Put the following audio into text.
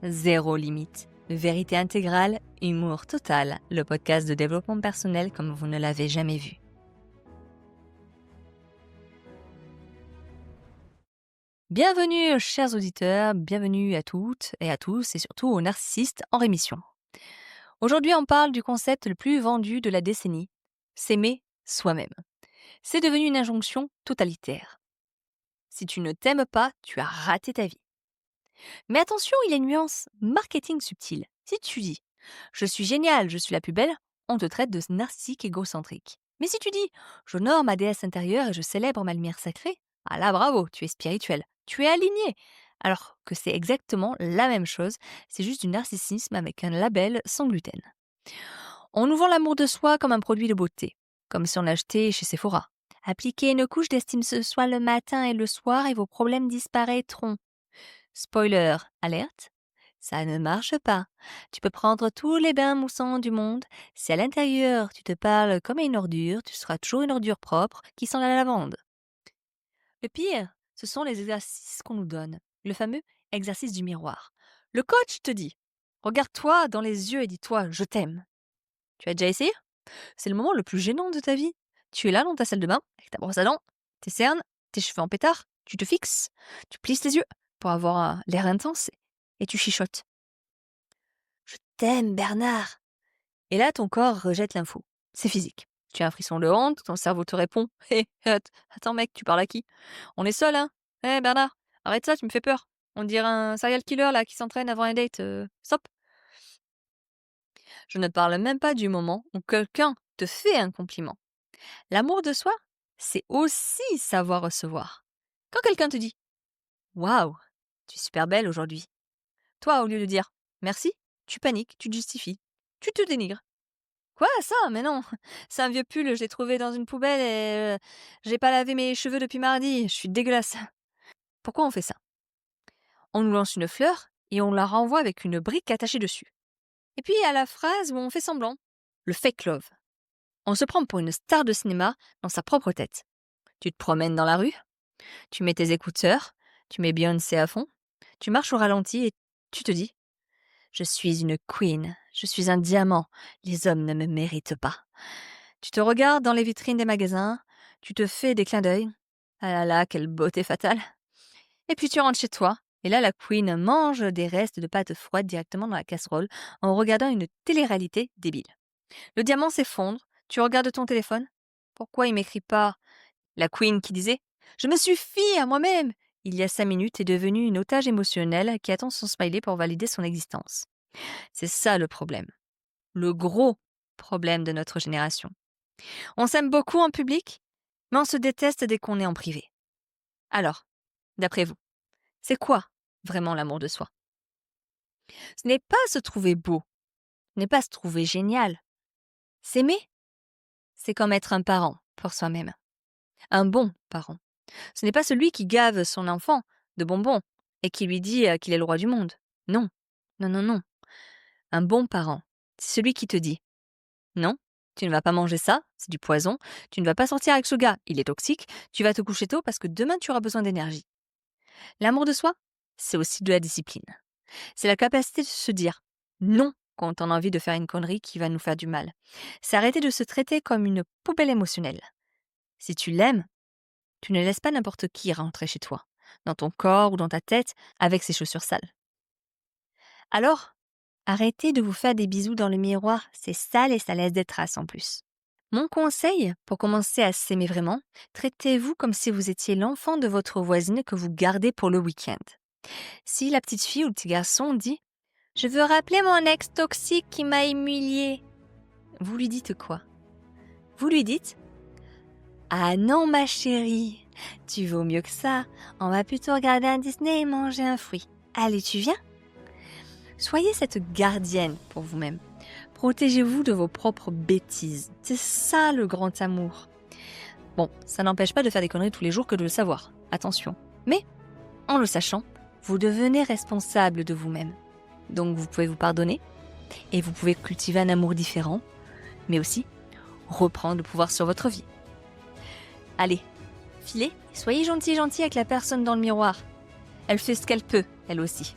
zéro limite. Vérité intégrale, humour total, le podcast de développement personnel comme vous ne l'avez jamais vu. Bienvenue chers auditeurs, bienvenue à toutes et à tous et surtout aux narcissistes en rémission. Aujourd'hui on parle du concept le plus vendu de la décennie, s'aimer soi-même. C'est devenu une injonction totalitaire. Si tu ne t'aimes pas, tu as raté ta vie. Mais attention, il y a une nuance marketing subtile. Si tu dis « je suis génial, je suis la plus belle », on te traite de narcissique égocentrique. Mais si tu dis « j'honore ma déesse intérieure et je célèbre ma lumière sacrée », ah là bravo, tu es spirituel, tu es aligné. Alors que c'est exactement la même chose, c'est juste du narcissisme avec un label sans gluten. On nous vend l'amour de soi comme un produit de beauté, comme si on achetait chez Sephora. Appliquez une couche d'estime ce soir le matin et le soir et vos problèmes disparaîtront. Spoiler alerte, ça ne marche pas. Tu peux prendre tous les bains moussants du monde. Si à l'intérieur tu te parles comme à une ordure, tu seras toujours une ordure propre qui sent la lavande. Le pire, ce sont les exercices qu'on nous donne. Le fameux exercice du miroir. Le coach te dit « Regarde-toi dans les yeux et dis-toi « Je t'aime ». Tu as déjà essayé ? C'est le moment le plus gênant de ta vie. Tu es là dans ta salle de bain, avec ta brosse à dents, tes cernes, tes cheveux en pétard, tu te fixes, tu plisses les yeux pour avoir l'air intense et tu chuchotes. Je t'aime, Bernard. Et là, ton corps rejette l'info. C'est physique. Tu as un frisson de honte, ton cerveau te répond. Hé, attends mec, tu parles à qui ? On est seul, hein ? Hé, Bernard, arrête ça, tu me fais peur. On dirait un serial killer là qui s'entraîne avant un date. Stop. Je ne parle même pas du moment où quelqu'un te fait un compliment. L'amour de soi, c'est aussi savoir recevoir. Quand quelqu'un te dit « Waouh, tu es super belle aujourd'hui », toi, au lieu de dire « Merci », tu paniques, tu te justifies, tu te dénigres. Quoi, ça? Mais non, c'est un vieux pull, je l'ai trouvé dans une poubelle et j'ai pas lavé mes cheveux depuis mardi, je suis dégueulasse. Pourquoi on fait ça? On nous lance une fleur et on la renvoie avec une brique attachée dessus. Et puis à la phrase où on fait semblant, le fake love. On se prend pour une star de cinéma dans sa propre tête. Tu te promènes dans la rue, tu mets tes écouteurs, tu mets Beyoncé à fond, tu marches au ralenti et tu te dis « Je suis une queen, je suis un diamant, les hommes ne me méritent pas ». Tu te regardes dans les vitrines des magasins, tu te fais des clins d'œil. Ah là là, quelle beauté fatale. Et puis tu rentres chez toi, et là la queen mange des restes de pâte froide directement dans la casserole en regardant une télé-réalité débile. Le diamant s'effondre, tu regardes ton téléphone. Pourquoi il m'écrit pas la queen qui disait « Je me suffis à moi-même » il y a 5 minutes est devenue une otage émotionnelle qui attend son smiley pour valider son existence. C'est ça le problème. Le gros problème de notre génération. On s'aime beaucoup en public, mais on se déteste dès qu'on est en privé. Alors, d'après vous, c'est quoi vraiment l'amour de soi ? Ce n'est pas se trouver beau, ce n'est pas se trouver génial. S'aimer, c'est comme être un parent pour soi-même. Un bon parent. Ce n'est pas celui qui gave son enfant de bonbons et qui lui dit qu'il est le roi du monde. Non, non, non, non. Un bon parent, c'est celui qui te dit « Non, tu ne vas pas manger ça, c'est du poison. Tu ne vas pas sortir avec ce gars, il est toxique. Tu vas te coucher tôt parce que demain tu auras besoin d'énergie. » L'amour de soi, c'est aussi de la discipline. C'est la capacité de se dire non quand on a envie de faire une connerie qui va nous faire du mal. C'est arrêter de se traiter comme une poubelle émotionnelle. Si tu l'aimes, tu ne laisses pas n'importe qui rentrer chez toi, dans ton corps ou dans ta tête, avec ses chaussures sales. Alors, arrêtez de vous faire des bisous dans le miroir, c'est sale et ça laisse des traces en plus. Mon conseil, pour commencer à s'aimer vraiment, traitez-vous comme si vous étiez l'enfant de votre voisine que vous gardez pour le week-end. Si la petite fille ou le petit garçon dit « Je veux rappeler mon ex toxique qui m'a humilié », vous lui dites quoi ? Vous lui dites « Ah non ma chérie, tu vaux mieux que ça, on va plutôt regarder un Disney et manger un fruit. Allez, tu viens ?» Soyez cette gardienne pour vous-même. Protégez-vous de vos propres bêtises. C'est ça le grand amour. Bon, ça n'empêche pas de faire des conneries tous les jours que de le savoir. Attention. Mais, en le sachant, vous devenez responsable de vous-même. Donc vous pouvez vous pardonner et vous pouvez cultiver un amour différent, mais aussi reprendre le pouvoir sur votre vie. Allez, filez, soyez gentil avec la personne dans le miroir. Elle fait ce qu'elle peut, elle aussi.